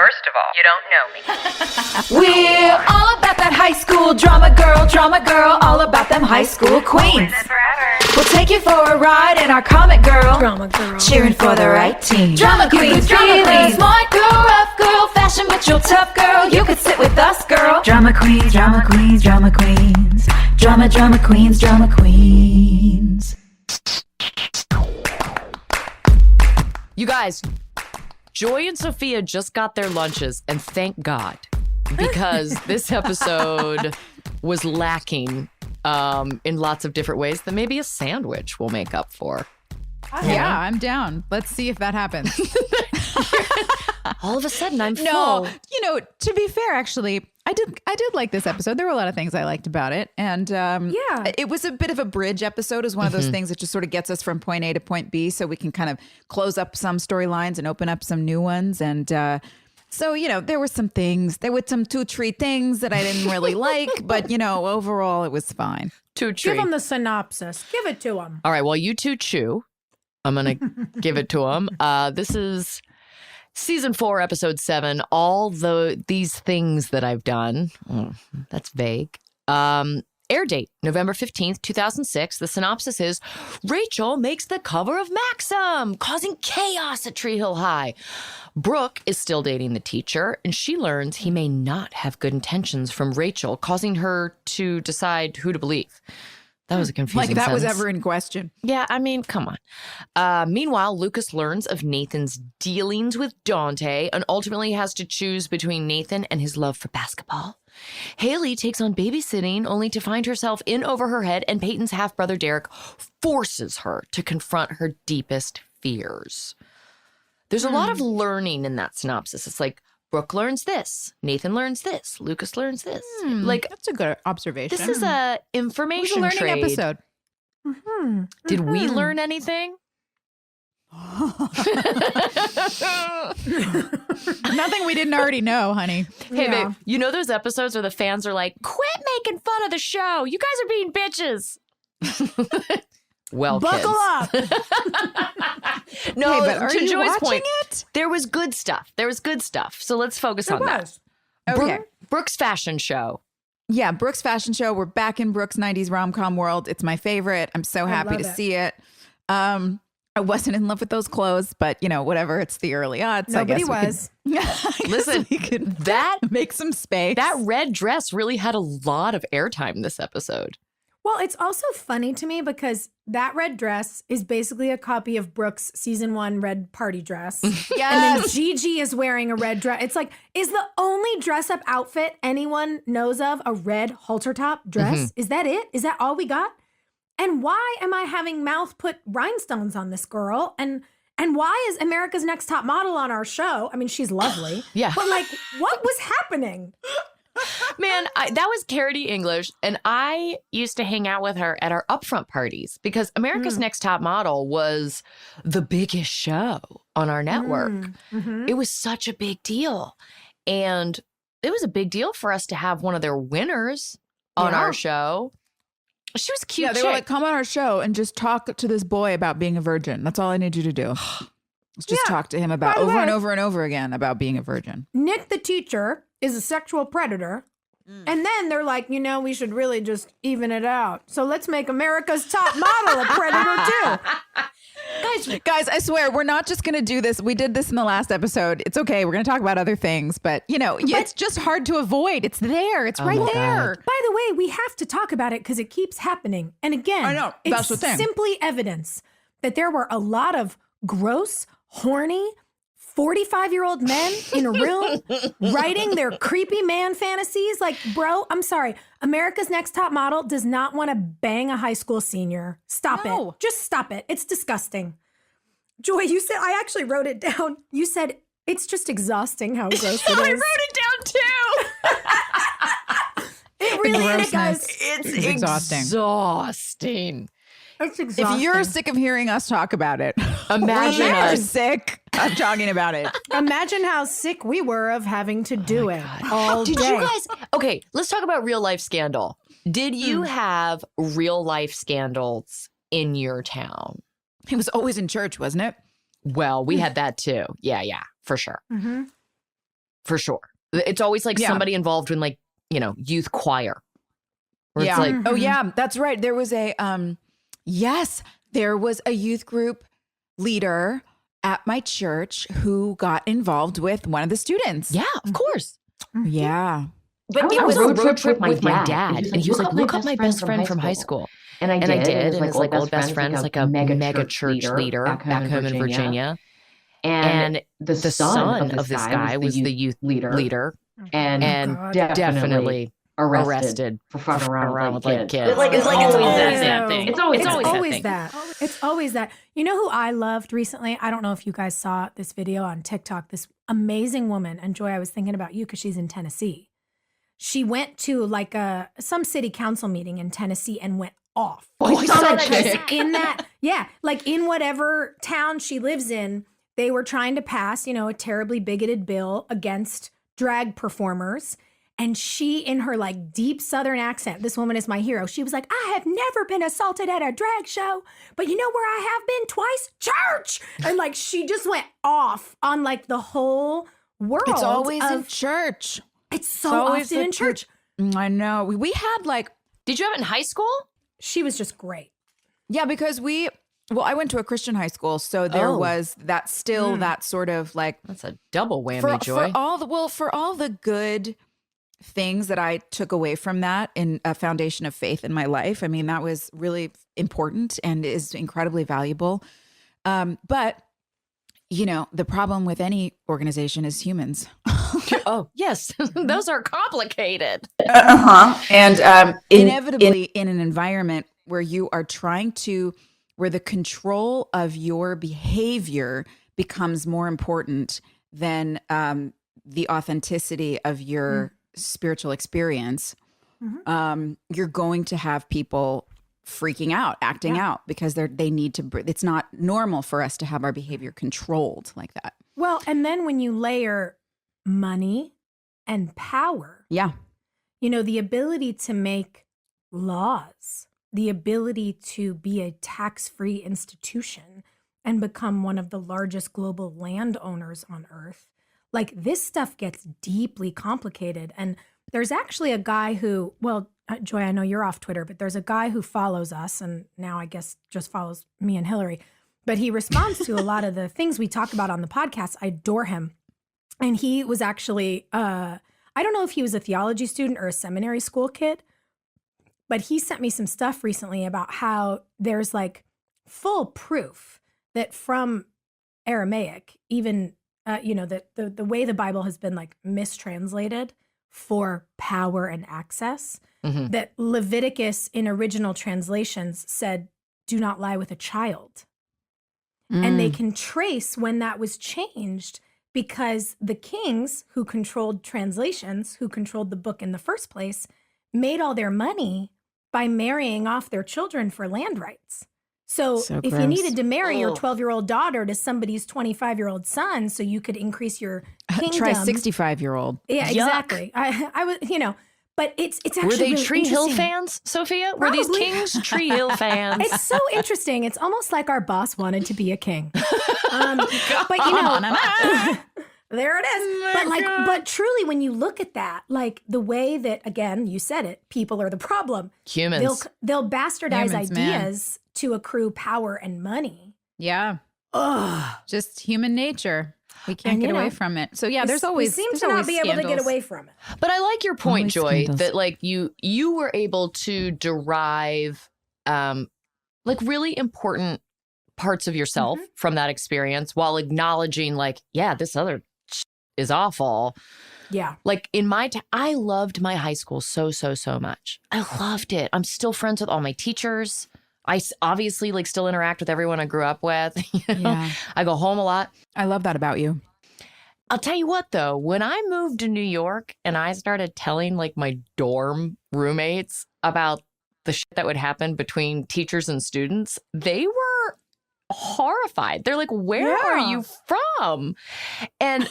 First of all, you don't know me. We're all about that high school drama girl, all about them high school queens. We'll take you for a ride in our comic girl, cheering for the right team. Drama queens, smart girl, rough girl, fashion but you're tough girl. You could sit with us, girl. Drama queens, drama queens, drama queens, drama queens, drama queens. You guys, Joy and Sophia just got their lunches, and thank God, because this episode was lacking in lots of different ways that maybe a sandwich will make up for. Yeah, I'm down. Let's see if that happens. All of a sudden, I'm full. No, to be fair, actually, I did like this episode. There were a lot of things I liked about it. And it was a bit of a bridge episode. It was one of those things that just sort of gets us from point A to point B so we can kind of close up some storylines and open up some new ones. And so, there were some things. There were some two-tree things that I didn't really like. But, overall, it was fine. Two-tree. Give them the synopsis. Give it to them. All right. Well, you two chew. I'm going to give it to them. This is Season 4, Episode 7, these things that I've done. That's vague. Air date, November 15th, 2006. The synopsis is, Rachel makes the cover of Maxim, causing chaos at Tree Hill High. Brooke is still dating the teacher, and she learns he may not have good intentions from Rachel, causing her to decide who to believe. That was a confusing Like that was sentence. ever in question. Yeah, I mean, come on. Meanwhile, Lucas learns of Nathan's dealings with Dante and ultimately has to choose between Nathan and his love for basketball. Haley takes on babysitting only to find herself in over her head, and Peyton's half-brother Derek forces her to confront her deepest fears. There's a lot of learning in that synopsis. It's like, Brooke learns this, Nathan learns this, Lucas learns this. Like, that's a good observation. this is a information learning trade. episode. Did we learn anything? Nothing we didn't already know, honey. Hey, babe, you know those episodes where the fans are like, quit making fun of the show. You guys are being bitches. Well, Buckle kids. up. No, Hey, but are to you Joy's watching point, it? there was good stuff. So let's focus on that. Okay. Brooke's fashion show. Yeah, Brooke's fashion show. We're back in Brooke's 90s rom-com world. It's my favorite. I'm so happy to see it. I wasn't in love with those clothes, but whatever. It's the early odds. Nobody I was. Listen, that make some space. That red dress really had a lot of airtime this episode. Well, it's also funny to me because that red dress is basically a copy of Brooke's season 1 red party dress. Yes. And then Gigi is wearing a red dress. It's like, is the only dress up outfit anyone knows of a red halter top dress? Is that it? Is that all we got? And why am I having mouth put rhinestones on this girl? And why is America's Next Top Model on our show? I mean, she's lovely. Yeah. But like, what was happening? Man, that was Carity English, and I used to hang out with her at our upfront parties because America's Next Top Model was the biggest show on our network. It was such a big deal, and it was a big deal for us to have one of their winners on our show. She was a cute. Yeah, they were like, come on our show and just talk to this boy about being a virgin. That's all I need you to do. Let's just talk to him about over and over and over again about being a virgin. Nick, the teacher, is a sexual predator. And then they're like, we should really just even it out. So let's make America's Top Model a predator too. Guys, I swear, we're not just going to do this. We did this in the last episode. It's okay. We're going to talk about other things. But, it's just hard to avoid. It's there. It's right there. By the way, we have to talk about it because it keeps happening. And again, I know. That's the it's thing. simply evidence that there were a lot of gross, horny, 45-year-old men in a room writing their creepy man fantasies. Like, bro, I'm sorry. America's Next Top Model does not want to bang a high school senior. Stop it. Just stop it. It's disgusting. Joy, you said, I actually wrote it down. You said, it's just exhausting how gross it is. I wrote it down too. It really is, guys. It's exhausting. It's exhausting. If you're sick of hearing us talk about it, Imagine we're us. sick of talking about it. Imagine how sick we were of having to do it all Did day. you guys? Okay, let's talk about real life scandal. Did you have real life scandals in your town? He was always in church, wasn't it? Well, we had that too. Yeah, for sure. for sure. It's always like somebody involved in like, youth choir. Where it's like, oh yeah, that's right. There was a, there was a youth group leader at my church who got involved with one of the students. Yeah, of course. Yeah. But it was a road trip with my dad. And he was like, look up my best friend from high school. And I did. And his like old best friend is like a mega church leader back home in Virginia. And the son of this guy was the youth leader. And definitely arrested for fucking around with like kids. It's always that thing. It's always that. It's always that. You know who I loved recently? I don't know if you guys saw this video on TikTok. This amazing woman, and Joy, I was thinking about you because she's in Tennessee. She went to like some city council meeting in Tennessee and went off. I saw that chick. In that, like in whatever town she lives in, they were trying to pass, a terribly bigoted bill against drag performers. And she, in her like deep Southern accent, this woman is my hero. She was like, I have never been assaulted at a drag show, but you know where I have been twice? Church. And like, she just went off on like the whole world. It's always in church. It's so often in church. I know. We had like. Did you have it in high school? She was just great. Yeah, because I went to a Christian high school, so there was that still that sort of like. That's a double whammy, Joy. For all the good things that I took away from that in a foundation of faith in my life. I mean, that was really important and is incredibly valuable. But, the problem with any organization is humans. Oh, yes. Those are complicated. And inevitably in an environment where you are where the control of your behavior becomes more important than the authenticity of your spiritual experience, you're going to have people freaking out, acting out because they need to. It's not normal for us to have our behavior controlled like that. Well, and then when you layer money and power, the ability to make laws, the ability to be a tax-free institution and become one of the largest global landowners on earth. Like, this stuff gets deeply complicated. And there's actually a guy who, Joy, I know you're off Twitter, but there's a guy who follows us and now I guess just follows me and Hilarie. But he responds to a lot of the things we talk about on the podcast. I adore him. And he was actually, I don't know if he was a theology student or a seminary school kid, but he sent me some stuff recently about how there's like full proof that from Aramaic, even that the way the Bible has been like mistranslated for power and access, that Leviticus in original translations said, do not lie with a child. And they can trace when that was changed because the kings who controlled translations, who controlled the book in the first place, made all their money by marrying off their children for land rights. So if you needed to marry your 12-year-old daughter to somebody's 25-year-old son so you could increase your kingdom. Try 65-year-old. Yeah, exactly. I was, but it's actually Were they really Tree Hill interesting. fans, Sophia? Probably. Were these kings Tree Hill fans? It's so interesting. It's almost like our boss wanted to be a king. But there it is. But truly, when you look at that, like the way that, again, you said it, people are the problem. Humans. They'll bastardize ideas to accrue power and money. Yeah. Ugh. Just human nature. We can't get away from it. So there's always we seem to not be able to get away from it. But I like your point, Joy, that like you were able to derive like really important parts of yourself from that experience while acknowledging like, this other is awful. Yeah. Like in I loved my high school so much. I loved it. I'm still friends with all my teachers. I obviously like still interact with everyone I grew up with. I go home a lot. I love that about you. I'll tell you what, though, when I moved to New York and I started telling like my dorm roommates about the shit that would happen between teachers and students, they were horrified. They're like, where are you from? And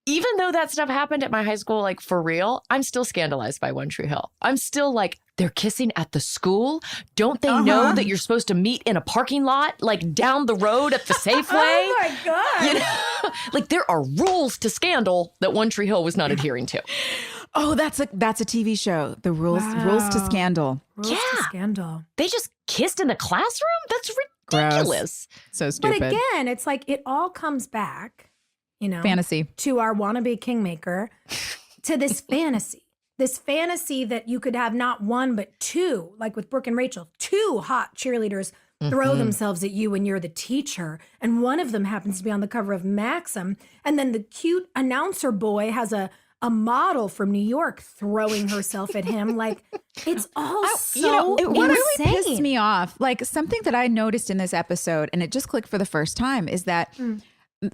even though that stuff happened at my high school, like for real, I'm still scandalized by One Tree Hill. I'm still like, they're kissing at the school. Don't they know that you're supposed to meet in a parking lot, like down the road at the Safeway? Oh my God. You know? Like there are rules to scandal that One Tree Hill was not adhering to. Oh, that's a TV show. The rules to scandal. Rules to Scandal. They just kissed in the classroom? That's ridiculous. Gross. So stupid. But again, it's like it all comes back, you know, Fantasy. to our wannabe kingmaker, to this fantasy. This fantasy that you could have not one, but two, like with Brooke and Rachel, two hot cheerleaders throw themselves at you when you're the teacher. And one of them happens to be on the cover of Maxim. And then the cute announcer boy has a model from New York throwing herself at him. Like, it's all so it really insane. pissed me off. Like something that I noticed in this episode, and it just clicked for the first time, is that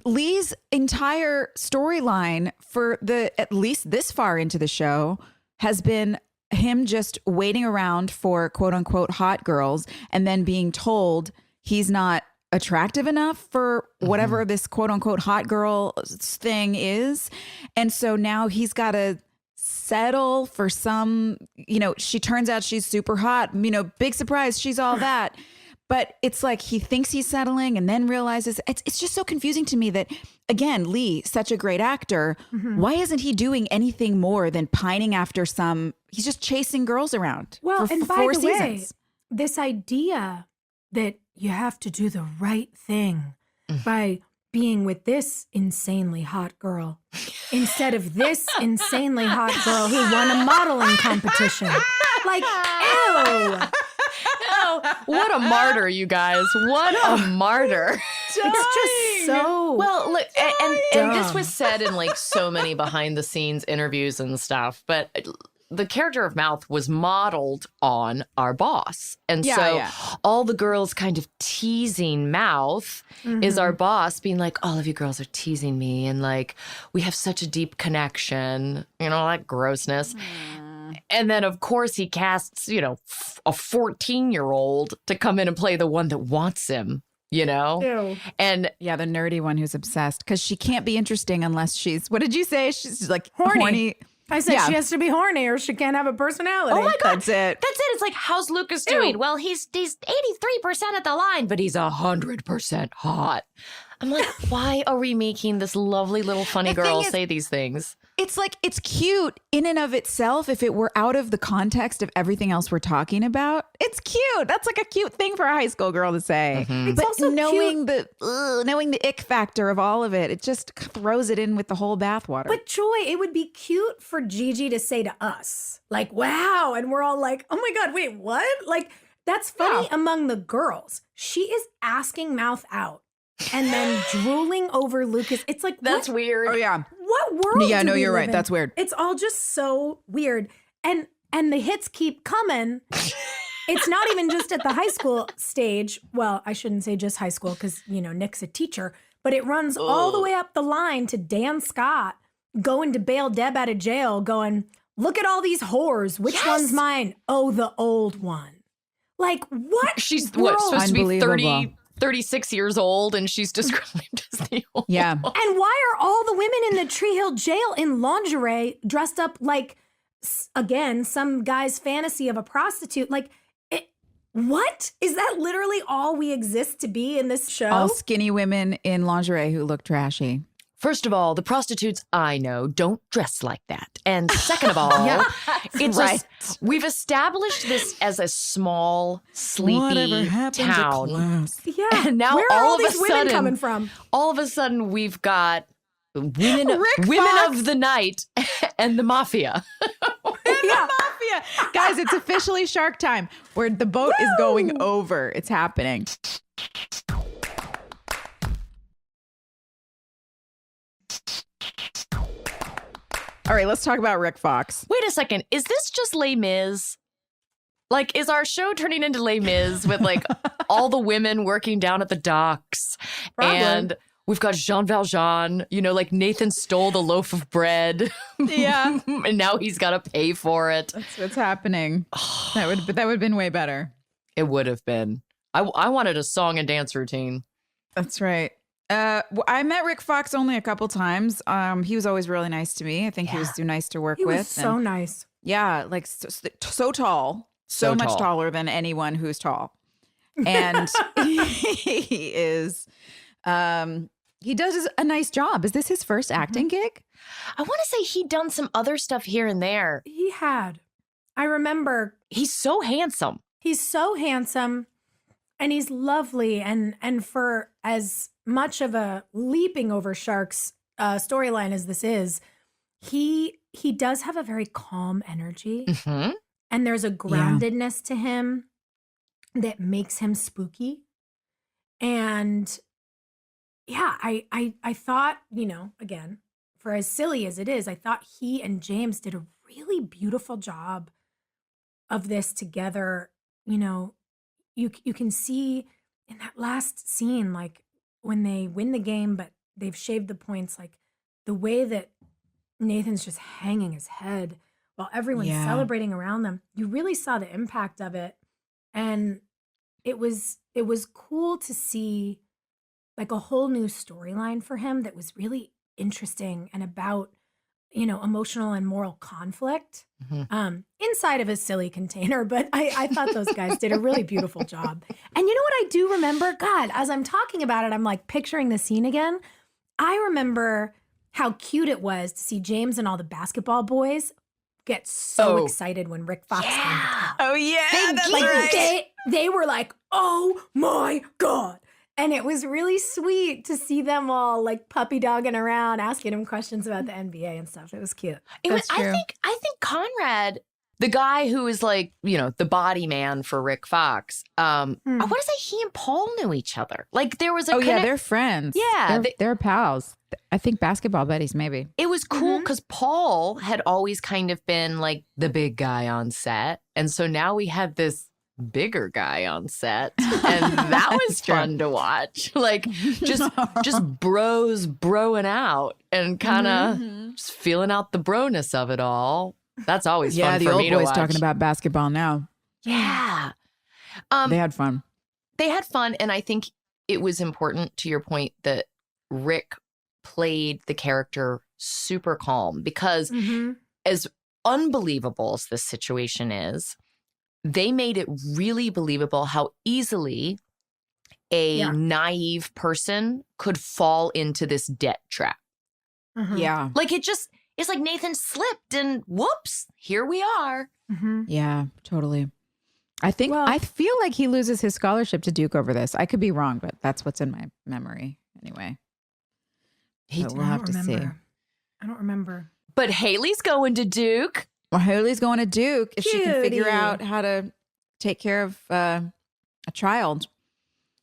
Lee's entire storyline for at least this far into the show has been him just waiting around for quote unquote hot girls and then being told he's not attractive enough for whatever this quote unquote hot girl thing is. And so now he's got to settle for some, she turns out she's super hot, big surprise, she's all that. But it's like he thinks he's settling and then realizes it's just so confusing to me that, again, Lee, such a great actor, why isn't he doing anything more than pining after he's just chasing girls around Well, for and by 4 the seasons. way, this idea that you have to do the right thing by being with this insanely hot girl instead of this insanely hot girl who won a modeling competition. Like, ew. What a martyr, you guys. What a martyr. It's just so Well, look, and this was said in like so many behind the scenes interviews and stuff, but the character of Mouth was modeled on our boss. And all the girls kind of teasing Mouth is our boss being like, all of you girls are teasing me. And like, we have such a deep connection, that grossness. And then, of course, he casts, a 14-year-old to come in and play the one that wants him, Ew. And Yeah, the nerdy one who's obsessed because she can't be interesting unless she's, what did you say? She's like horny. I said she has to be horny or she can't have a personality. oh my God, That's it. That's it. It's like, how's Lucas doing? Well, he's 83% at the line, but he's 100% hot. I'm like, why are we making this lovely little funny girl say these things? It's like, it's cute in and of itself. If it were out of the context of everything else we're talking about, it's cute. That's like a cute thing for a high school girl to say. It's But also knowing cute. knowing the ick factor of all of it, it just throws it in with the whole bathwater. But Joy, it would be cute for Gigi to say to us, like, wow. And we're all like, oh my God, wait, what? Like, that's funny among the girls. She is asking Mouth out and then drooling over Lucas. It's like, That's weird. Oh, yeah. what world Yeah, do no, we you're live right. in? That's weird. It's all just so weird. And the hits keep coming. It's not even just at the high school stage. Well, I shouldn't say just high school because, Nick's a teacher. But it runs all the way up the line to Dan Scott going to bail Deb out of jail going, look at all these whores. Which one's mine? Oh, the old one. Like, what? She's world? supposed to be Unbelievable. 36 years old, and she's described as the old. Yeah. And why are all the women in the Tree Hill jail in lingerie dressed up like, again, some guy's fantasy of a prostitute? Like, what? Is that literally all we exist to be in this show? All skinny women in lingerie who look trashy. First of all, the prostitutes I know don't dress like that. And second of all, it's right. we've established this as a small, sleepy town. Yeah. And now where are all of a these women sudden- coming from? All of a sudden, we've got women of the night and the mafia. Yeah. Mafia. Guys, it's officially Shark Time where the boat is going over. It's happening. All right, let's talk about Rick Fox. Wait a second. Is this just Les Mis? Like, is our show turning into Les Mis with like all the women working down at the docks? Probably. And we've got Jean Valjean, like Nathan stole the loaf of bread. Yeah. And now he's got to pay for it. That's what's happening. That would have been way better. It would have been. I wanted a song and dance routine. That's right. I met Rick Fox only a couple times. He was always really nice to me. I think he was nice to work He with. was so nice. Yeah, like so tall, so much tall. taller than anyone who's tall. And he is, he does a nice job. Is this his first acting gig? I want to say he'd done some other stuff here and there. He had. I remember. He's so handsome. He's so handsome and he's lovely. And for as much of a leaping over sharks storyline as this is, he does have a very calm energy. Mm-hmm. And there's a groundedness to him that makes him spooky. And yeah, I thought, again, for as silly as it is, I thought he and James did a really beautiful job of this together. You can see in that last scene, like when they win the game, but they've shaved the points, like the way that Nathan's just hanging his head while everyone's celebrating around them. You really saw the impact of it. And it was cool to see like a whole new storyline for him that was really interesting and about, emotional and moral conflict inside of a silly container. But I thought those guys did a really beautiful job. And you know what I do remember? God, as I'm talking about it, I'm like picturing the scene again. I remember how cute it was to see James and all the basketball boys get so excited when Rick Fox came to town. Oh yeah, that's Like right. they were like, oh my God. And it was really sweet to see them all like puppy dogging around, asking him questions about the NBA and stuff. It was cute. I think Conrad, the guy who is like, the body man for Rick Fox, I want to say he and Paul knew each other. Like there was a they're friends. Yeah. They're pals. I think basketball buddies, maybe. It was cool because Paul had always kind of been like the big guy on set. And so now we had this bigger guy on set. And that was fun to watch. Like just bros broing out and kind of just feeling out the broness of it all. That's always fun for me to watch. The old boys talking about basketball now. Yeah. They had fun. They had fun. And I think it was important to your point that Rick played the character super calm because as unbelievable as this situation is, they made it really believable how easily a naive person could fall into this debt trap. Yeah. Like it's like Nathan slipped and whoops, here we are. Yeah, totally. I feel like he loses his scholarship to Duke over this. I could be wrong, but that's what's in my memory anyway. We'll have to see. I don't remember. But Haley's going to Duke. Well, Haley's going to Duke if she can figure out how to take care of a child.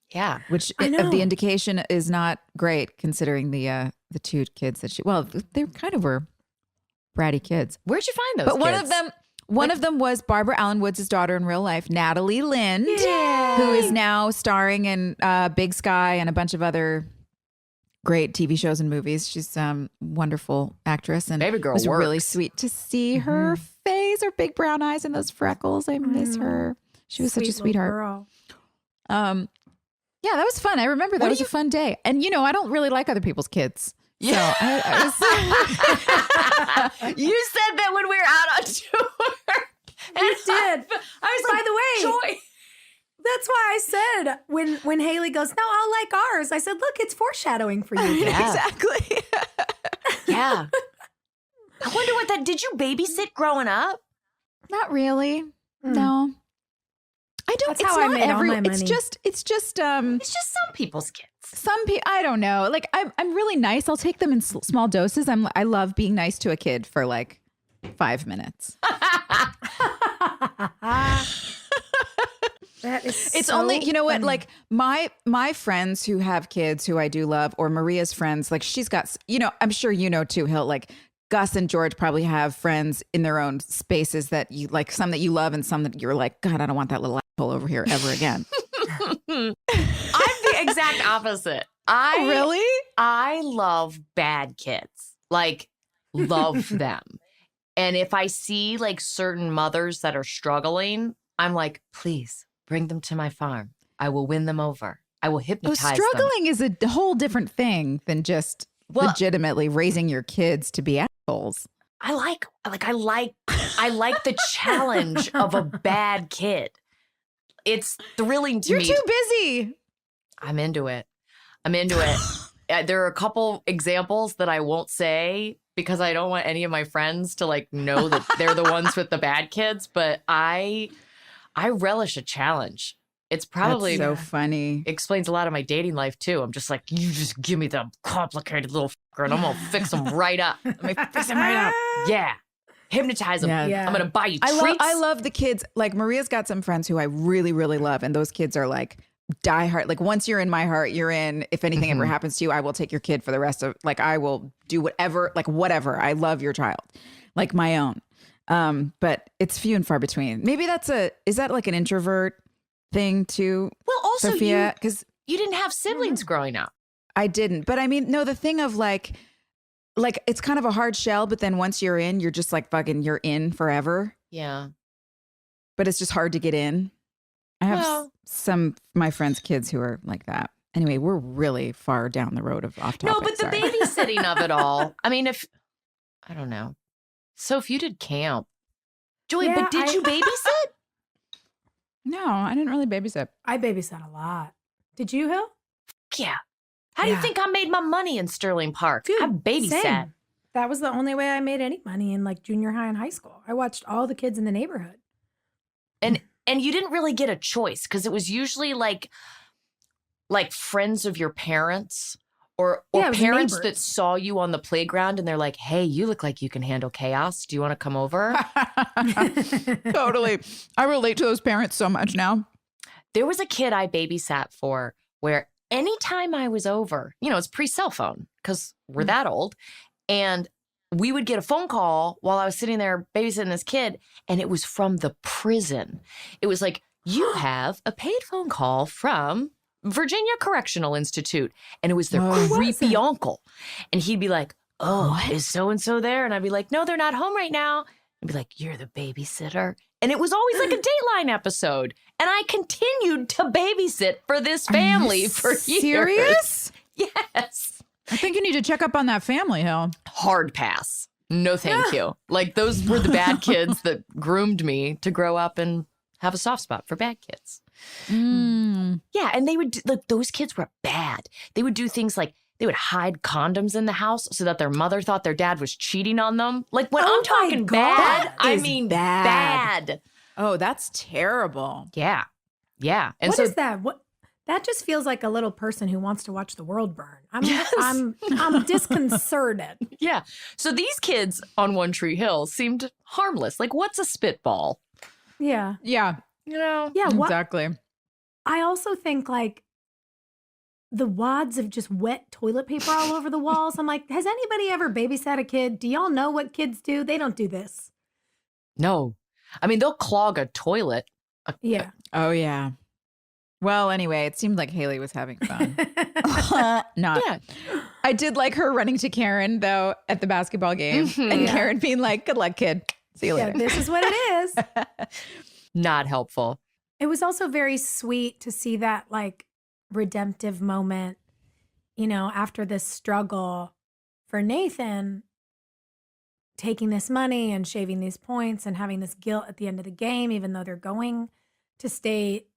Yeah. Which the indication is not great considering the two kids that they kind of were bratty kids. Where'd you find those kids? But one of them was Barbara Allen Woods' daughter in real life, Natalie Lind, who is now starring in Big Sky and a bunch of other great TV shows and movies. She's a wonderful actress, and Baby girl it was works. really sweet to see her face, her big brown eyes, and those freckles. I miss her. She was such a sweetheart. Girl. Yeah, that was fun. I remember that was a fun day. And I don't really like other people's kids. Yeah. So I was. You said that when we were out on tour. You did. I was like, by the way, Joy. That's why I said when Haley goes, no, I'll like ours. I said, look, it's foreshadowing for you. Yeah. Exactly. Yeah. I wonder did you babysit growing up? Not really. No. I don't. That's it's how I not made all my money. It's just. It's just some people's kids. Some people. I don't know. Like I'm really nice. I'll take them in small doses. I love being nice to a kid for like 5 minutes. That is it's so only, what, funny. like my friends who have kids who I do love, or Maria's friends, like she's got, I'm sure too, Hill, like Gus and George probably have friends in their own spaces that you like, some that you love and some that you're like, God, I don't want that little asshole over here ever again. I'm the exact opposite. Really? I love bad kids. Like, love them. And if I see like certain mothers that are struggling, I'm like, please bring them to my farm. I will win them over. I will hypnotize struggling is a whole different thing than just legitimately raising your kids to be assholes. I like the challenge of a bad kid. It's thrilling to me. You're too busy. I'm into it. There are a couple examples that I won't say because I don't want any of my friends to like know that they're the ones with the bad kids, but I relish a challenge. It's probably so funny. Explains a lot of my dating life too. I'm just like, you just give me the complicated little fucker and I'm gonna fix them right up. Yeah. Hypnotize them. Yeah. I'm gonna buy you treats. I love the kids. Like Maria's got some friends who I really, really love, and those kids are like diehard. Like once you're in my heart, you're in. If anything ever happens to you, I will take your kid for the rest of. Like I will do whatever. Like whatever. I love your child, like my own. But it's few and far between. Maybe is that like an introvert thing too? Well, also Sophia, because you didn't have siblings growing up. I didn't, but I mean, no, the thing of like it's kind of a hard shell, but then once you're in, you're just like fucking, you're in forever. Yeah. But it's just hard to get in. I have some my friends' kids who are like that. Anyway, we're really far down the road of off topic. No, but the babysitting of it all. I mean, I don't know. So if you did camp, Joy, but did you babysit? No, I didn't really babysit. I babysat a lot. Did you, Hill? Yeah. How do you think I made my money in Sterling Park? Dude, I babysat. Same. That was the only way I made any money in like junior high and high school. I watched all the kids in the neighborhood. And you didn't really get a choice because it was usually like friends of your parents or parents that saw you on the playground and they're like, hey, you look like you can handle chaos. Do you want to come over? Totally. I relate to those parents so much now. There was a kid I babysat for where anytime I was over, it's pre-cell phone because we're that old. And we would get a phone call while I was sitting there babysitting this kid. And it was from the prison. It was like, you have a paid phone call from Virginia Correctional Institute. And it was their creepy uncle. And he'd be like, is so-and-so there? And I'd be like, no, they're not home right now. I'd be like, you're the babysitter. And it was always like a Dateline episode. And I continued to babysit for this family for years. Serious? Yes. I think you need to check up on that family, Hill. Hard pass. No, thank you. Like those were the bad kids that groomed me to grow up and have a soft spot for bad kids. Yeah, and they would those kids were bad. They would do things like they would hide condoms in the house so that their mother thought their dad was cheating on them. Like when I'm talking bad, I mean bad. Oh, that's terrible. Yeah. Yeah. And what is that? That just feels like a little person who wants to watch the world burn. I'm disconcerted. Yeah. So these kids on One Tree Hill seemed harmless. Like, what's a spitball? Yeah. Yeah. Yeah. Exactly. I also think like the wads of just wet toilet paper all over the walls. I'm like, has anybody ever babysat a kid? Do y'all know what kids do? They don't do this. No. I mean, they'll clog a toilet. Yeah. Oh, yeah. Well, anyway, it seemed like Haley was having fun. Not. Yeah. I did like her running to Karen, though, at the basketball game. And Karen being like, good luck, kid. See you later. This is what it is. Not helpful. It was also very sweet to see that like redemptive moment, after this struggle for Nathan taking this money and shaving these points and having this guilt at the end of the game, even though they're going to state.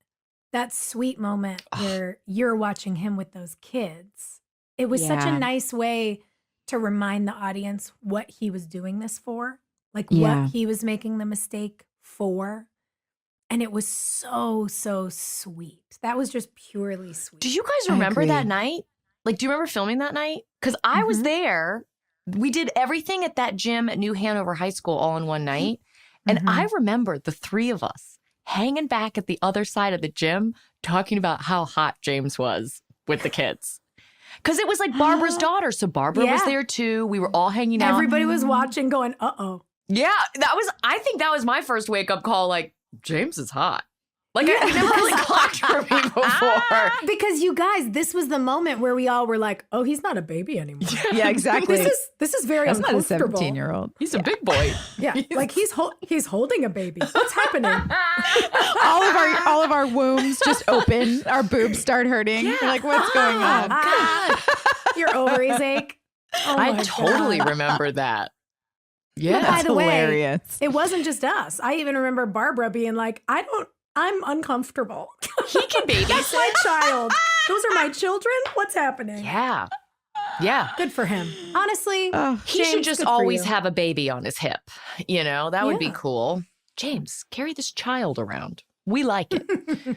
That sweet moment where you're watching him with those kids. It was such a nice way to remind the audience what he was doing this for, like what he was making the mistake for. And it was so, so sweet. That was just purely sweet. Do you guys remember that night? Like, do you remember filming that night? Because I was there. We did everything at that gym at New Hanover High School all in one night. And I remember the three of us hanging back at the other side of the gym talking about how hot James was with the kids. Because it was like Barbara's daughter. So Barbara was there too. We were all hanging out. Everybody was watching going, uh-oh. Yeah, I think that was my first wake up call. Like, James is hot. Like, I never really clocked for me before. Because you guys, this was the moment where we all were like, "Oh, he's not a baby anymore." Yeah, exactly. This is very That's not a uncomfortable. 17-year-old. He's a big boy. Yeah, like he's holding a baby. What's happening? All of our wombs just open. Our boobs start hurting. We're like, what's going on? God. Your ovaries ache. Oh my I totally God. remember that. But Yeah. by the way, hilarious. it wasn't just us. I even remember Barbara being like, I'm uncomfortable. He can babysit. That's my child. Those are my children. What's happening? Yeah. Yeah. Good for him. Honestly, He should James, just good for always you. have a baby on his hip. You know, that would be Yeah. cool. James, carry this child around. We like it.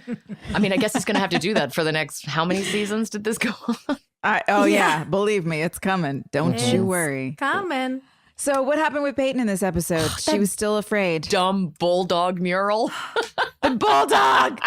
I mean, I guess he's going to have to do that for the next, how many seasons did this go on? Yeah, believe me, it's coming. Don't you It's worry. coming. So what happened with Peyton in this episode? She was still afraid. Dumb bulldog mural. The bulldog!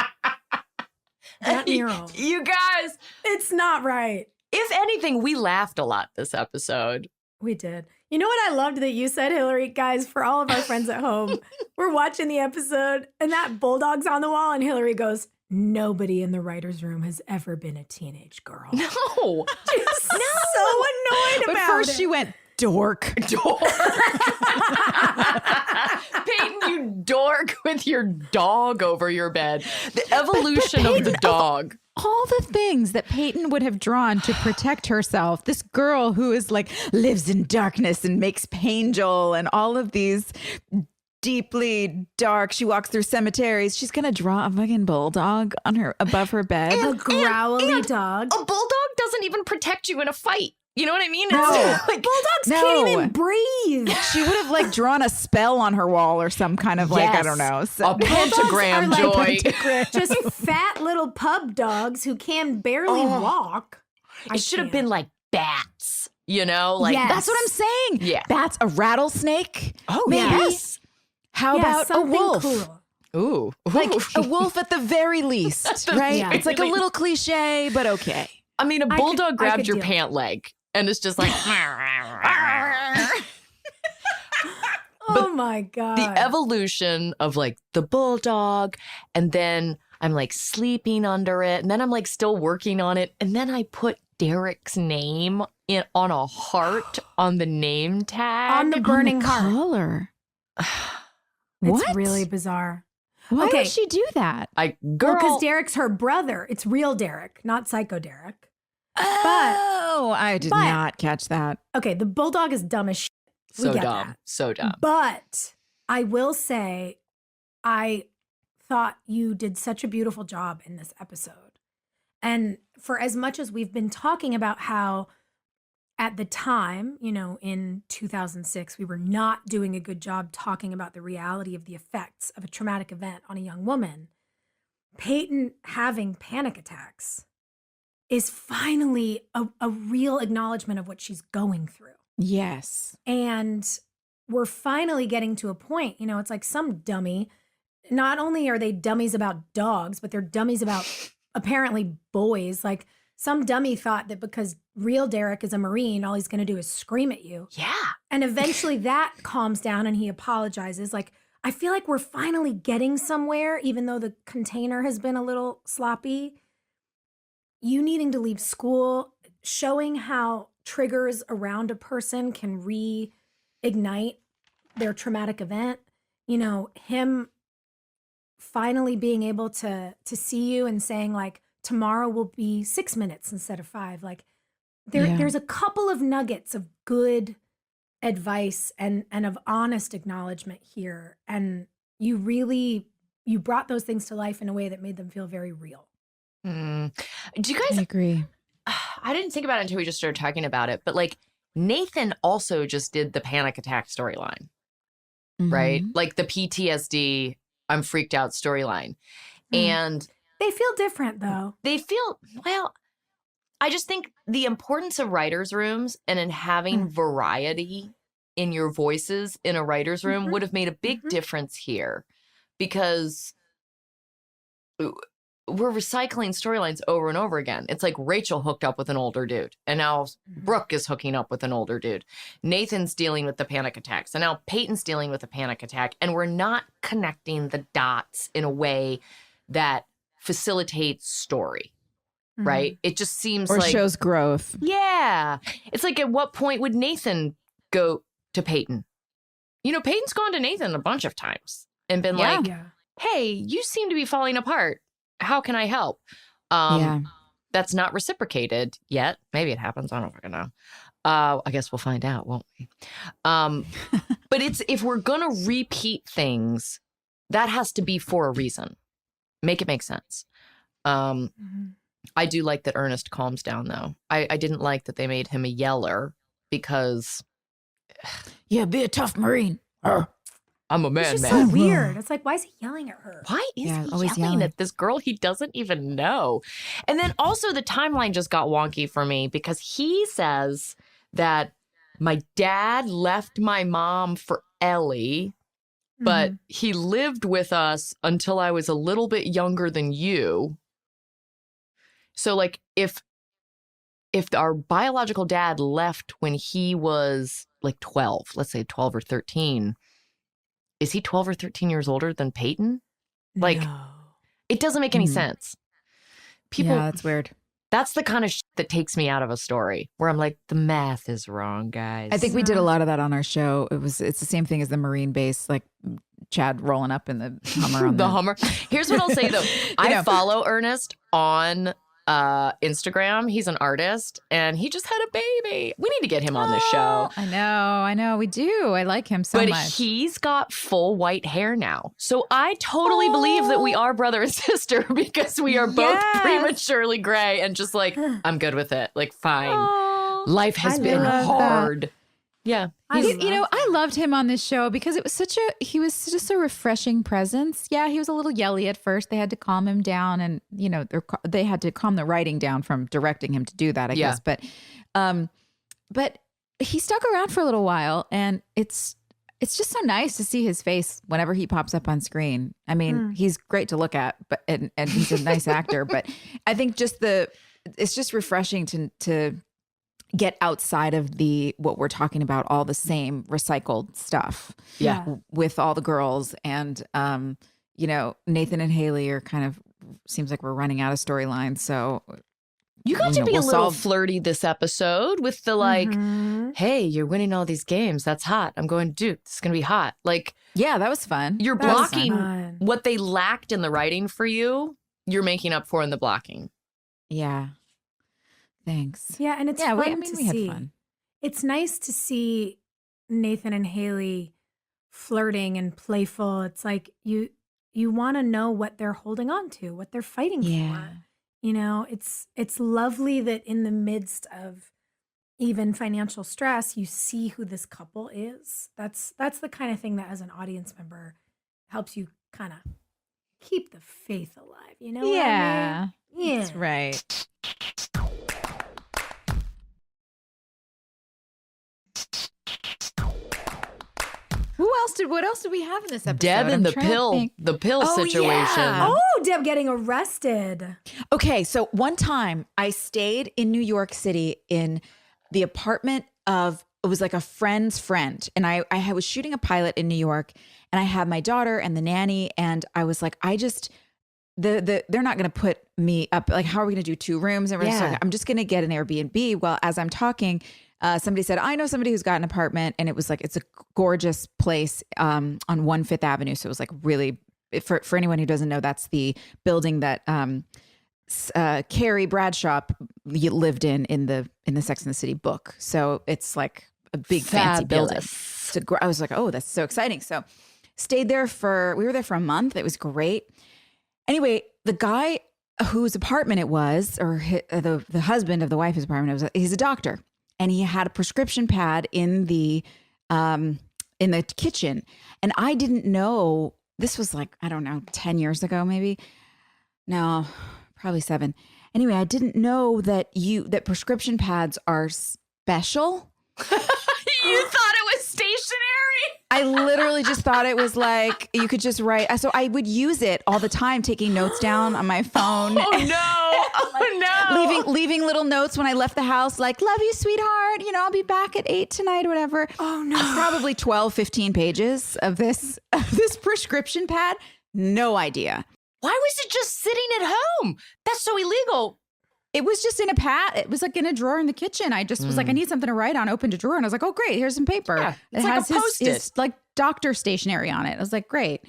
That mural. You guys, It's not right. if anything, we laughed a lot this episode. We did. You know what I loved that you said, Hillary? Guys, for all of our friends at home, we're watching the episode and that bulldog's on the wall and Hillary goes, "Nobody in the writer's room has ever been a teenage girl." No. Just so annoyed But about first it. she went, dork. Dork. Peyton, you dork with your dog over your bed. The evolution of the dog. All the things that Peyton would have drawn to protect herself. This girl who is like, lives in darkness and makes Pangel and all of these deeply dark. She walks through cemeteries. She's going to draw a fucking bulldog on her above her bed. A growly dog. A bulldog doesn't even protect you in a fight. You know what I mean? No. It's like, Bulldogs No. can't even breathe. She would have like drawn a spell on her wall or some kind of like, I Yes. don't know. So, A pentagram, Bulldogs are Joy. like just fat little pub dogs who can barely walk. It should have been like bats, you know? Like Yes. that's what I'm saying. Yeah. Bats, a rattlesnake. Oh, maybe. yes. How Yeah, about a something wolf? cool. Ooh. Like a wolf at the very least, right? Yeah. It's like a little cliche, but okay. I mean, a I bulldog could grabbed your deal. pant leg and it's just like. Oh my God. The evolution of like the bulldog, and then I'm like sleeping under it, and then I'm like still working on it, and then I put Derek's name on a heart on the name tag. On the burning heart. color. It's What? really bizarre. Why Okay. would she do that? Well, because Derek's her brother. It's real Derek, not Psycho Derek. Oh, I did but- not catch that. Okay, the bulldog is dumb as shit. We so get dumb, that. so dumb. But I will say, I thought you did such a beautiful job in this episode. And for as much as we've been talking about how at the time, you know, in 2006, we were not doing a good job talking about the reality of the effects of a traumatic event on a young woman, Peyton having panic attacks is finally a real acknowledgement of what she's going through. Yes. And we're finally getting to a point, you know, it's like some dummy, not only are they dummies about dogs, but they're dummies about apparently boys. Like some dummy thought that because real Derek is a Marine, all he's going to do is scream at you. Yeah. And eventually that calms down and he apologizes. Like, I feel like we're finally getting somewhere, even though the container has been a little sloppy. You needing to leave school, showing how triggers around a person can reignite their traumatic event. You know, him finally being able to see you and saying like, tomorrow will be 6 minutes instead of 5. Like there's a couple of nuggets of good advice and of honest acknowledgement here. And you brought those things to life in a way that made them feel very real. Do you guys I agree. I didn't think about it until we just started talking about it, but like Nathan also just did the panic attack storyline, right? Mhm. Like the PTSD, I'm freaked out storyline. And They feel different though. they feel, well, I just think the importance of writers' rooms and in having variety in your voices in a writer's room would have made a big difference here because we're recycling storylines over and over again. It's like Rachel hooked up with an older dude, and now Brooke is hooking up with an older dude. Nathan's dealing with the panic attacks, and now Peyton's dealing with a panic attack, and we're not connecting the dots in a way that facilitates story, right? It just seems or like shows growth. Yeah. It's like, at what point would Nathan go to Peyton? You know, Peyton's gone to Nathan a bunch of times and been like, hey, you seem to be falling apart. How can I help? That's not reciprocated yet. Maybe it happens. I don't fucking know. I guess we'll find out, won't we? But if we're going to repeat things, that has to be for a reason. Make it make sense. I do like that Ernest calms down, though. I didn't like that they made him a yeller because... Yeah, be a tough Marine. I'm a man, It's just man. so weird. It's like, why is he yelling at her? Why is he always yelling yelling at this girl he doesn't even know? And then also the timeline just got wonky for me because he says that my dad left my mom for Ellie, but he lived with us until I was a little bit younger than you. So, like, if our biological dad left when he was like 12, let's say 12 or 13, is he 12 or 13 years older than Peyton? Like, it doesn't make any sense. People, that's weird. That's the kind of shit that takes me out of a story where I'm like, the math is wrong, guys. I think we did a lot of that on our show. It's the same thing as the Marine base, like Chad rolling up in the Hummer on the Hummer. Here's what I'll say though. I follow Ernest on Instagram. He's an artist and he just had a baby. We need to get him on this show. I know. We do. I like him so much. But he's got full white hair now. So I totally believe that we are brother and sister because we are both prematurely gray and just like, I'm good with it. Like, fine. Life has been hard. Yeah. I loved him on this show because he was just a refreshing presence. Yeah, he was a little yelly at first. They had to calm him down and, they had to calm the writing down from directing him to do that, I guess. But he stuck around for a little while and it's just so nice to see his face whenever he pops up on screen. I mean, he's great to look at, but and he's a nice actor, but I think it's just refreshing to get outside of what we're talking about, all the same recycled stuff. Yeah. With all the girls and, Nathan and Haley are seems like we're running out of storylines. So you got to be a little flirty this episode with the hey, you're winning all these games. That's hot. I'm going to Duke. This is going to be hot. Like, yeah, that was fun. You're blocking what they lacked in the writing for you. You're making up for in the blocking. Yeah. Thanks. Yeah, and it's fun to see. Had fun. It's nice to see Nathan and Haley flirting and playful. It's like you want to know what they're holding on to, what they're fighting for. It's lovely that in the midst of even financial stress, you see who this couple is. That's the kind of thing that as an audience member helps you kind of keep the faith alive, Yeah. What I mean? Yeah. That's right. What else did we have in this episode? Deb and the pill situation. Yeah. Oh, Deb getting arrested. Okay, so one time I stayed in New York City in the apartment of, it was like a friend's friend. And I was shooting a pilot in New York and I had my daughter and the nanny. And I was like, they're not going to put me up. Like, how are we going to do 2 rooms? And I'm just going to get an Airbnb. Well, as I'm talking, somebody said, I know somebody who's got an apartment, and it was like, it's a gorgeous place on 1 Fifth Avenue. So it was like really, for anyone who doesn't know, that's the building that Carrie Bradshaw lived in the Sex and the City book. So it's like a big fancy building. I was like, oh, that's so exciting. So we were there for a month. It was great. Anyway, the guy whose apartment it was, or the husband of the wife's apartment, he's a doctor. And he had a prescription pad in the kitchen. And I didn't know, this was like, I don't know, 10 years ago, maybe. No, probably 7. Anyway, I didn't know that prescription pads are special. You thought it was stationary? I literally just thought it was like, you could just write. So I would use it all the time, taking notes down on my phone. Oh no. Leaving little notes when I left the house, like, love you, sweetheart. I'll be back at 8 tonight or whatever. Oh no. Probably 12, 15 pages of this prescription pad. No idea. Why was it just sitting at home? That's so illegal. It was just in a it was like in a drawer in the kitchen. I just was like, I need something to write on, opened a drawer, and I was like, oh, great, here's some paper. Yeah, it's it like has a Post-it. his like doctor stationery on it. I was like, great.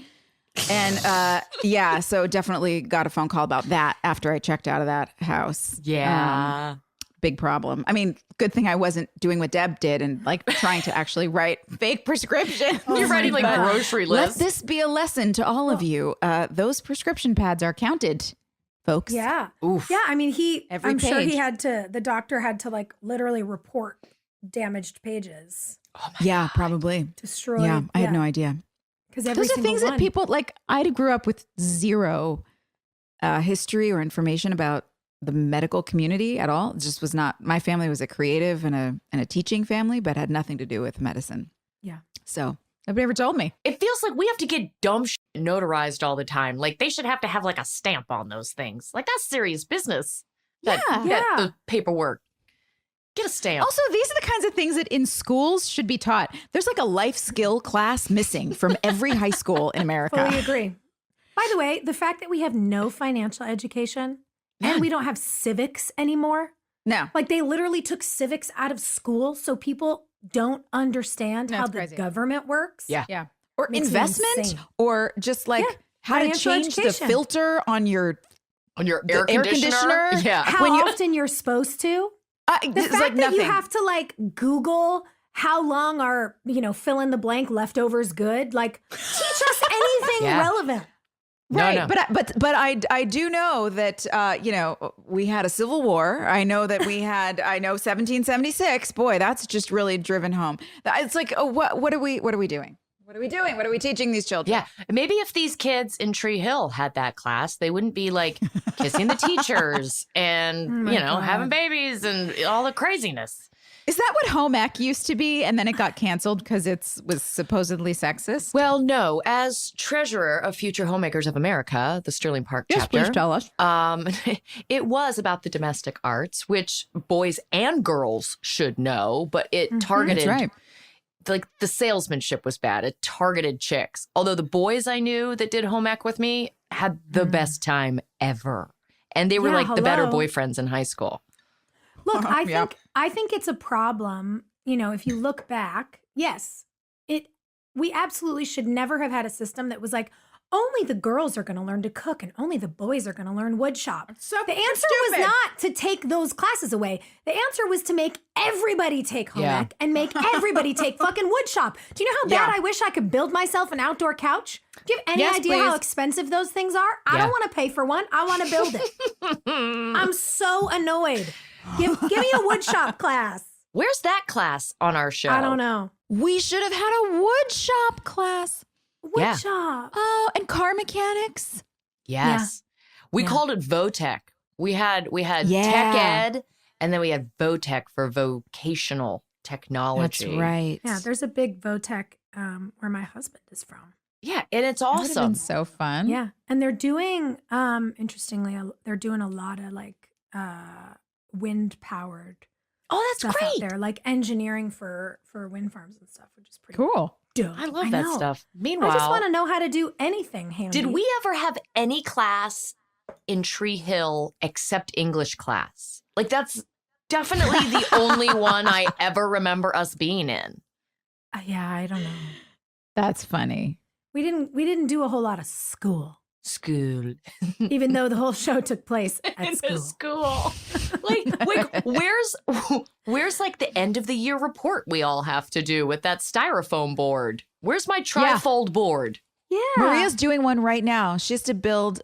And yeah, so definitely got a phone call about that after I checked out of that house. Yeah. Big problem. I mean, good thing I wasn't doing what Deb did and like trying to actually write fake prescriptions. You're writing like grocery lists. Let this be a lesson to all of you. Those prescription pads are counted, folks. Yeah. Oof. Yeah. I mean, I'm sure page. the doctor had to like literally report damaged pages. Oh Yeah, probably. Destroyed. Yeah, I had no idea. Because Those are things that people like. I grew up with zero history or information about the medical community at all. It just was not. My family was a creative and a teaching family, but had nothing to do with medicine. Yeah. So nobody ever told me. It feels like we have to get dumb shit notarized all the time. Like they should have to have like a stamp on those things. Like that's serious business. Yeah. The paperwork. Get a stamp. Also, these are the kinds of things that in schools should be taught. There's like a life skill class missing from every high school in America. Fully agree. By the way, the fact that we have no financial education and we don't have civics anymore. No. Like they literally took civics out of school so people don't understand how the crazy. government works. Yeah. Yeah. Or Makes me investment insane. or just like how to financial change education. the filter on your air conditioner. Yeah. How often you're supposed to. The it's fact like that nothing. you have to like Google how long are, fill in the blank leftovers good. Like teach us anything relevant. Right. No. But I do know that, we had a civil war. I know that we had, 1776. Boy, that's just really driven home. It's like, oh, what are we doing? What are we doing? What are we teaching these children? Yeah. Maybe if these kids in Tree Hill had that class, they wouldn't be like kissing the teachers and, having babies and all the craziness. Is that what home ec used to be? And then it got canceled because it was supposedly sexist? Well, no. As treasurer of Future Homemakers of America, the Sterling Park chapter. Please tell us. It was about the domestic arts, which boys and girls should know, but it targeted. That's right. Like the salesmanship was bad. It targeted chicks. Although the boys I knew that did home ec with me had the best time ever. And they were the better boyfriends in high school. Look, I think it's a problem. If you look back, yes, we absolutely should never have had a system that was like, only the girls are going to learn to cook and only the boys are going to learn wood shop. The answer was not to take those classes away. The answer was to make everybody take home ec and make everybody take fucking wood shop. Do you know how bad I wish I could build myself an outdoor couch? Do you have any idea how expensive those things are? I don't want to pay for one. I want to build it. I'm so annoyed. Give me a wood shop class. Where's that class on our show? I don't know. We should have had a wood shop class. Wood shop. Oh, and car mechanics. Yes. We called it Votech. We had tech ed, and then we had Votech for vocational technology. That's right. Yeah, there's a big Votech where my husband is from. Yeah, and it's That would have awesome. been so fun. Yeah, and they're doing, interestingly, they're doing a lot of like wind-powered Oh, that's stuff great. out there, like engineering for wind farms and stuff, which is pretty Cool. dope. I love that know. stuff. Meanwhile, I just want to know how to do anything handy. did we ever have any class in Tree Hill except English class? Like that's definitely the only one I ever remember us being in. Yeah, I don't know. That's funny. We didn't do a whole lot of school, School. even though the whole show took place at In school. the school. Like where's like the end of the year report we all have to do with that styrofoam board? Where's my trifold board? Yeah, Maria's doing one right now. She has to build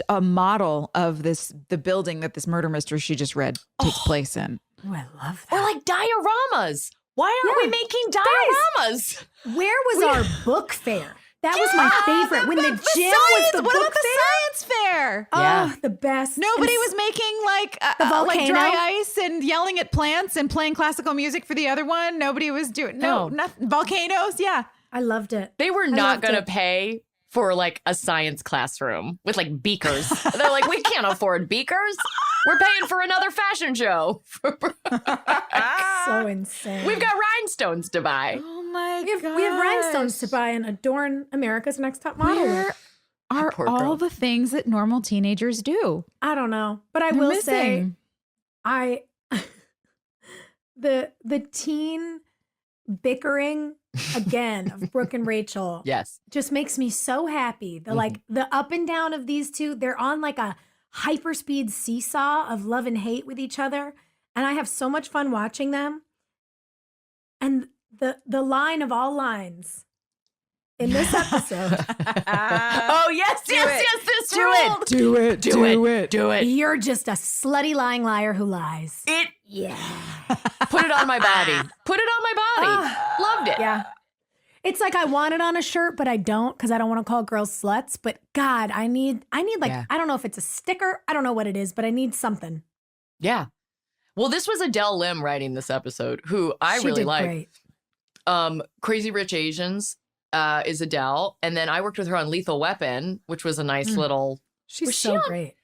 a model of the building that this murder mystery she just read takes place in. Oh, I love that. Or like dioramas. Why aren't we making dioramas? Where was our book fair? That was my favorite. When the gym was the what book about the fair? science fair? Oh, the best. Nobody And was making like volcano? dry ice and yelling at plants and playing classical music for the other one. Nobody was doing nothing. Volcanoes, yeah. I loved it. They were not going to pay for like a science classroom with like beakers. They're like, we can't afford beakers. We're paying for another fashion show. So insane. We've got rhinestones to buy. Oh my we have rhinestones to buy and adorn America's Next Top Model with. are Poor all girl. the things that normal teenagers do. I don't know, but I They're will say, missing. the teen bickering again of Brooke and Rachel Yes. just makes me so happy. The up and down of these two, they're on like a hyperspeed seesaw of love and hate with each other, and I have so much fun watching them. And the line of all lines in this episode, Oh, yes, this Do ruled. it. Do it. Do it. you're just a slutty lying liar who lies. Yeah. Put it on my body. Put it on my body. Loved it. Yeah. It's like I want it on a shirt, but I don't because I don't want to call girls sluts. But God, I need like, Yeah. I don't know if it's a sticker. I don't know what it is, but I need something. Yeah. Well, this was Adele Lim writing this episode, who I She really did like. great. Crazy Rich Asians is Adele. And then I worked with her on Lethal Weapon, which was a nice little. She's Was she so on- great.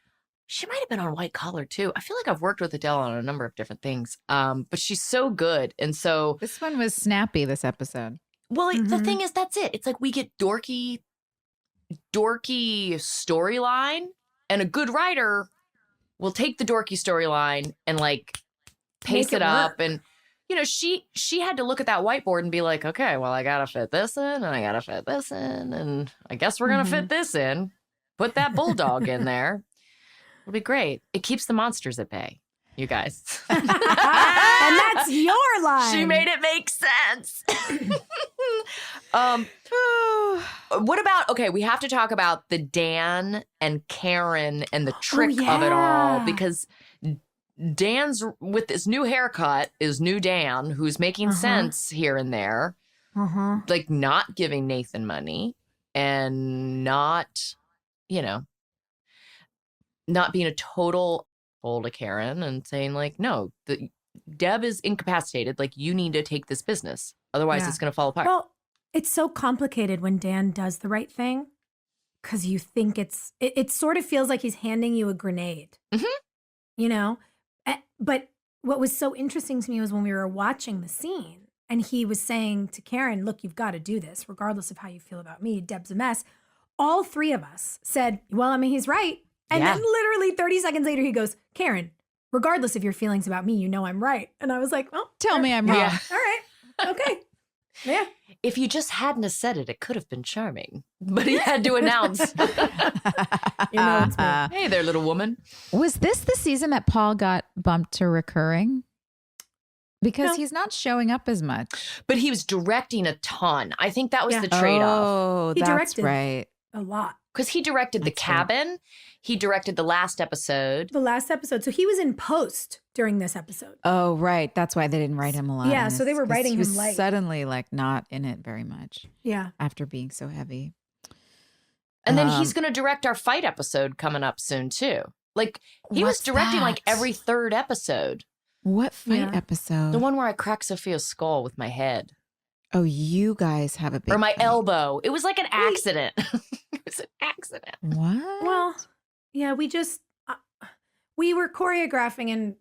She might have been on White Collar too. I feel like I've worked with Adele on a number of different things. But she's so good. And so, This one was snappy, this episode. well, the Mhm. thing is, that's it. It's like we get dorky storyline, and a good writer will take the dorky storyline and like pace Make it it up. work. And you know, she had to look at that whiteboard and be like, okay, well, I gotta fit this in, and I gotta fit this in, and I guess we're gonna fit this in. Put that bulldog in there. It'll be great. It keeps the monsters at bay, you guys. And that's your line. She made it make sense. What about, okay, we have to talk about the Dan and Karen and the trick of it all, yeah. because Dan's, with this new haircut, is new Dan, who's making sense here and there, like not giving Nathan money and not, you know, not being a total fool to Karen and saying like, no, Deb is incapacitated. Like, you need to take this business. Otherwise, Yeah. it's going to fall apart. Well, it's so complicated when Dan does the right thing because you think it sort of feels like he's handing you a grenade, you know? But what was so interesting to me was when we were watching the scene and he was saying to Karen, look, you've got to do this regardless of how you feel about me. Deb's a mess. All three of us said, well, I mean, he's right. And Yeah. then literally 30 seconds later, he goes, Karen, regardless of your feelings about me, you know I'm right. And I was like, oh, Tell me I'm wrong. Yeah. all right. Okay. Yeah. If you just hadn't have said it, it could have been charming. But he had to announce, You know it's me. hey there, little woman. Was this the season that Paul got bumped to recurring? Because No. he's not showing up as much. But he was directing a ton. I think that was Yeah. the trade-off. Oh, He that's directed. right. A lot. Because he directed The That's right. Cabin. He directed the last episode. The last episode. So he was in post during this episode. Oh, right. That's why they didn't write him a lot. Yeah, in so they this, were 'cause writing he him was light. suddenly like not in it very much Yeah. after being so heavy. And then he's going to direct our fight episode coming up soon, too. Like, he was What's directing like that? every third epised. What fight Yeah. episode? The one where I cracked Sophia's skull with my head. Oh, you guys have a big Or my fight. elbow. It was like an accident. It was an accident. What? Well, yeah, we just, we were choreographing and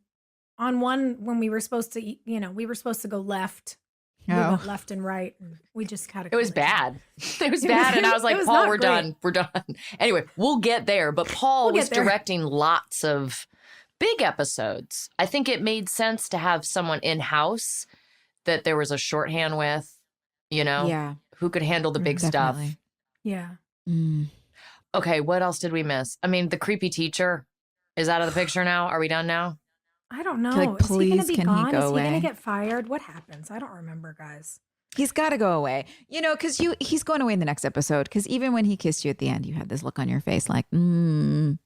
on one, when we were supposed to, you know, we were supposed to go left. We Oh. went left and right. And we just kind of. It was bad. It was It bad. was- And I was like, it was Paul, not we're great. done. We're done. Anyway, we'll get there. But Paul We'll was get there. directing lots of big episodes. I think it made sense to have someone in-house that there was a shorthand with, you know, Yeah, who could handle the big stuff. definitely. Yeah. Mm. Okay, what else did we miss? I mean, the creepy teacher is out of the picture now. Are we done now? I don't know. Like, Is he going to please, be can he gone? go Is he going away? to get fired? What happens? I don't remember, guys. He's got to go away. You know, because he's going away in the next episode. Because even when he kissed you at the end, you had this look on your face like, Well,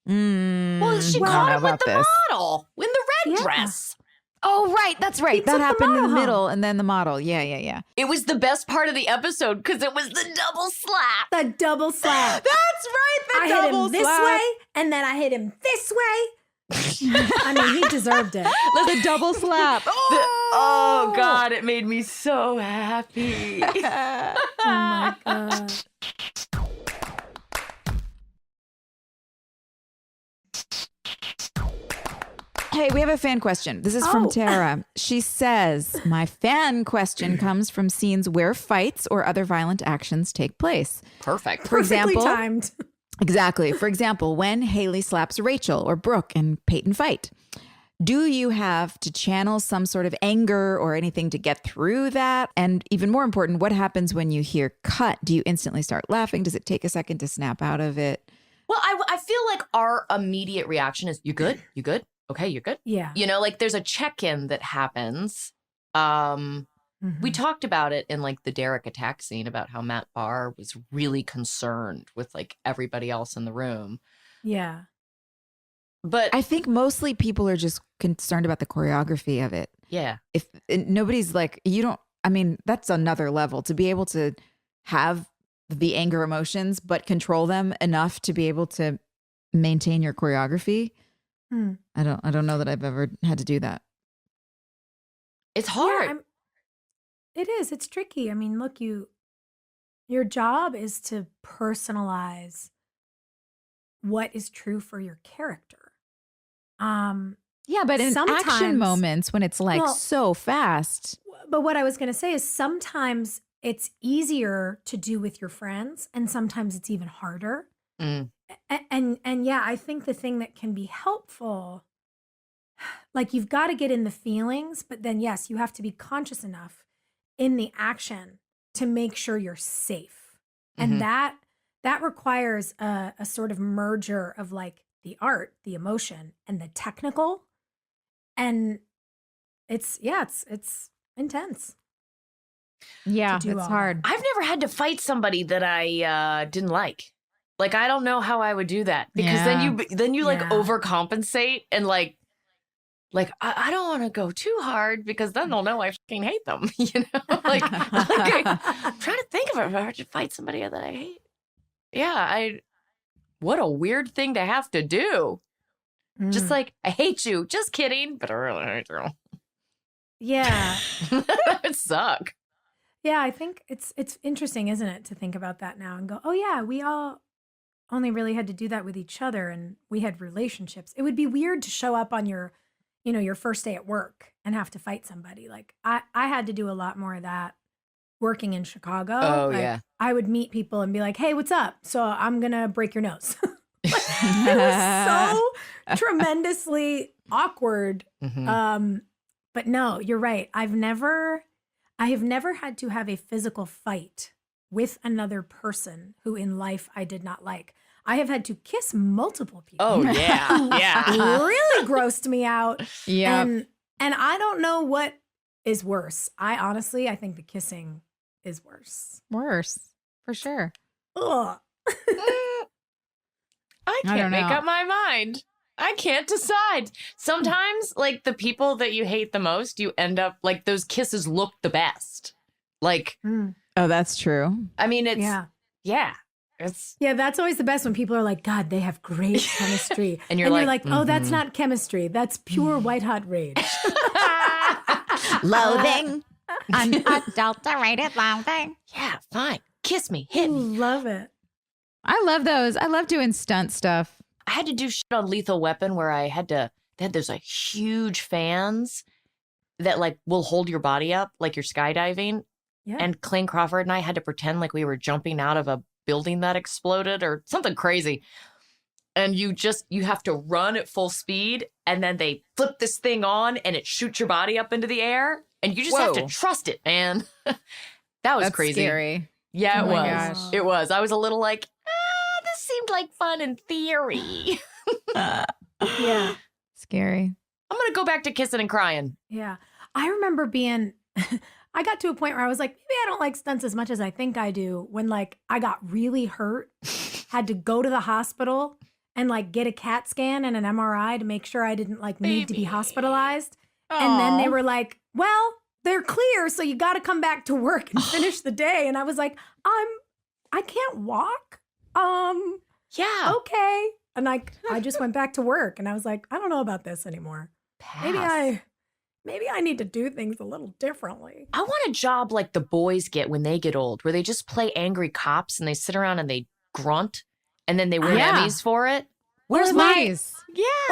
she I don't caught know him with about the this. model in the red Yeah. dress. Oh, right. That's right. He That took the happened in the model home. middle and then the model. Yeah. It was the best part of the episode because it was the double slap. The double slap. That's right. I hit him this way, and then I hit him this way. I mean, he deserved it. The double slap. Oh, God, it made me so happy. Oh my God. Hey, we have a fan question. This is from Oh. Tara. She says, my fan question comes from scenes where fights or other violent actions take place. Perfect. For Perfectly example, timed. Exactly. For example, when Haley slaps Rachel or Brooke and Peyton fight, do you have to channel some sort of anger or anything to get through that? And even more important, what happens when you hear cut? Do you instantly start laughing? Does it take a second to snap out of it? Well, I feel like our immediate reaction is, you good? You good? Okay, you're good? Yeah. You know, like there's a check-in that happens. We talked about it in like the Derek attack scene about how Matt Barr was really concerned with like everybody else in the room. Yeah. But I think mostly people are just concerned about the choreography of it. yeah. If nobody's like, that's another level to be able to have the anger emotions, but control them enough to be able to maintain your choreography. I don't know that I've ever had to do that. It's hard. It is. It's tricky. I mean, look, your job is to personalize what is true for your character. Yeah, but in action sometimes- moments when it's like Well- so fast. But what I was going to say is sometimes it's easier to do with your friends, and sometimes it's even harder. Mm. And yeah, I think the thing that can be helpful, like you've got to get in the feelings, but then yes, you have to be conscious enough in the action to make sure you're safe. And that requires a sort of merger of like the art, the emotion, and the technical. And it's intense. Yeah, to do it's all hard. I've never had to fight somebody that I didn't like. Like, I don't know how I would do that, because then you like Yeah. overcompensate and like I don't want to go too hard because then they'll know I fucking hate them. You know, I'm trying to think of it. If I were to fight somebody that I hate, what a weird thing to have to do. Just like, I hate you. Just kidding, but I really hate you. Yeah. That would suck. Yeah, I think it's interesting, isn't it, to think about that now and go, oh yeah, we all only really had to do that with each other, and we had relationships. It would be weird to show up on your first day at work and have to fight somebody. Like I had to do a lot more of that working in Chicago. Oh, Like, yeah. I would meet people and be like, hey, what's up? So I'm going to break your nose. It was so tremendously awkward. But no, you're right. I have never had to have a physical fight with another person who in life I did not like. I have had to kiss multiple people. Oh, yeah. Yeah. Really grossed me out. Yeah. And I don't know what is worse. I think the kissing is worse. Worse, for sure. Ugh. I don't can't make know. up my mind. I can't decide. Sometimes, like, the people that you hate the most, you end up, like, those kisses look the best. Like, Oh, that's true. I mean, it's, Yeah. it's, Yeah, that's always the best when people are like, God, they have great chemistry. And you're like, oh, that's not chemistry. That's pure white hot rage. Loathing. Unadulterated loathing. yeah, fine. Kiss me, hit me. Love it. I love those. I love doing stunt stuff. I had to do shit on Lethal Weapon where they had those like huge fans that like will hold your body up like you're skydiving. Yeah. And Clayne Crawford and I had to pretend like we were jumping out of a building that exploded or something crazy. And you have to run at full speed, and then they flip this thing on and it shoots your body up into the air, and you just have to Whoa. trust it, man. That was That's crazy. scary. Yeah, it Oh was. my gosh. It was. I was a little like, this seemed like fun in theory. Yeah. Scary. I'm going to go back to kissing and crying. Yeah. I remember I got to a point where I was like, maybe I don't like stunts as much as I think I do, when like I got really hurt, had to go to the hospital and like get a CAT scan and an MRI to make sure I didn't like need to be hospitalized. And then they were like, well, they're clear, so you got to come back to work and finish the day. And I was like, I can't walk. Yeah. Okay. And I just went back to work, and I was like, I don't know about this anymore. Pass. Maybe I need to do things a little differently. I want a job like the boys get when they get old, where they just play angry cops and they sit around and they grunt, and then they win Yeah. Emmys for it. Where's Nice.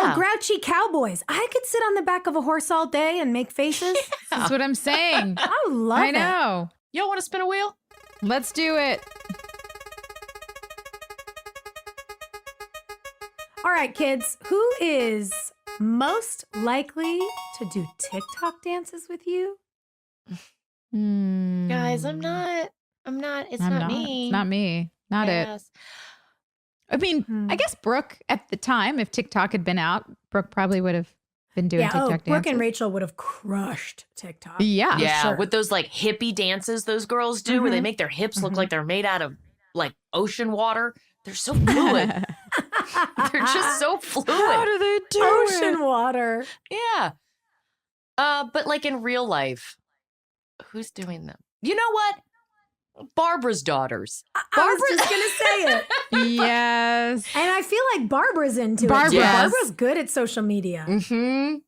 Or grouchy cowboys. I could sit on the back of a horse all day and make faces. That's what I'm saying. I love I it. know. Y'all want to spin a wheel? Let's do it. right, kids. Who is most likely to do TikTok dances with you? Guys, I'm not. It's not me. It's not me. Not it. I mean, I guess Brooke at the time, if TikTok had been out, Brooke probably would have been doing TikTok dances. Brooke and Rachel would have crushed TikTok. Yeah, sure. with those like hippie dances those girls do where they make their hips look like they're made out of like ocean water. They're so fluid. They're just so fluid. How do they do Ocean water. Yeah. But like in real life, who's doing them? You know what? Barbara's daughters. I was just going to say it. Yes. And I feel like Barbara's into it. Barbara. Too. Yes. Barbara's good at social media. Mm-hmm.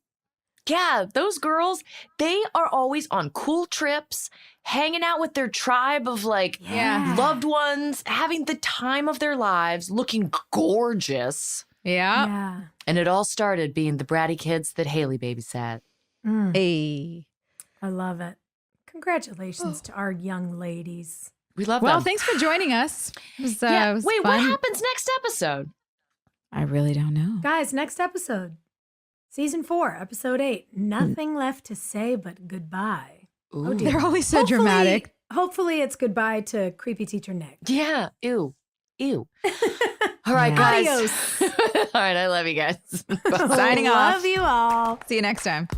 Yeah, those girls, they are always on cool trips, hanging out with their tribe of like loved ones, having the time of their lives, looking gorgeous. Yeah. And it all started being the bratty kids that Haley babysat. Hey. I love it. Congratulations to our young ladies. We love them. Well, thanks for joining us. It was fun. What happens next episode? I really don't know. Guys, next episode. Season 4, episode 8. Nothing left to say but goodbye. Ooh. Oh, dear. They're always so dramatic. Hopefully it's goodbye to creepy teacher Nick. Yeah. Ew. All right, guys. Adios. All right, I love you guys. Signing off. Love you all. See you next time.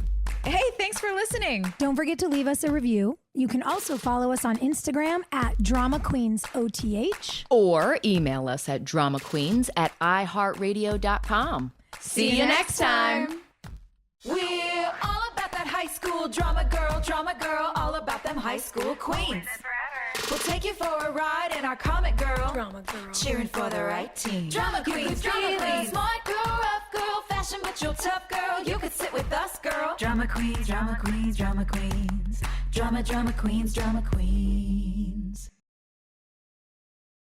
Hey, thanks for listening. Don't forget to leave us a review. You can also follow us on Instagram at Drama Queens OTH. Or email us at dramaqueens@iheartradio.com. See you next time. We're all about that high school drama girl, all about them high school queens. We'll take you for a ride in our comic girl, cheering for the right team. Drama queens, smart girl, rough girl, fashion but you're tough girl. You could sit with us, girl. Drama queens, drama queens, drama queens, drama queens, drama queens.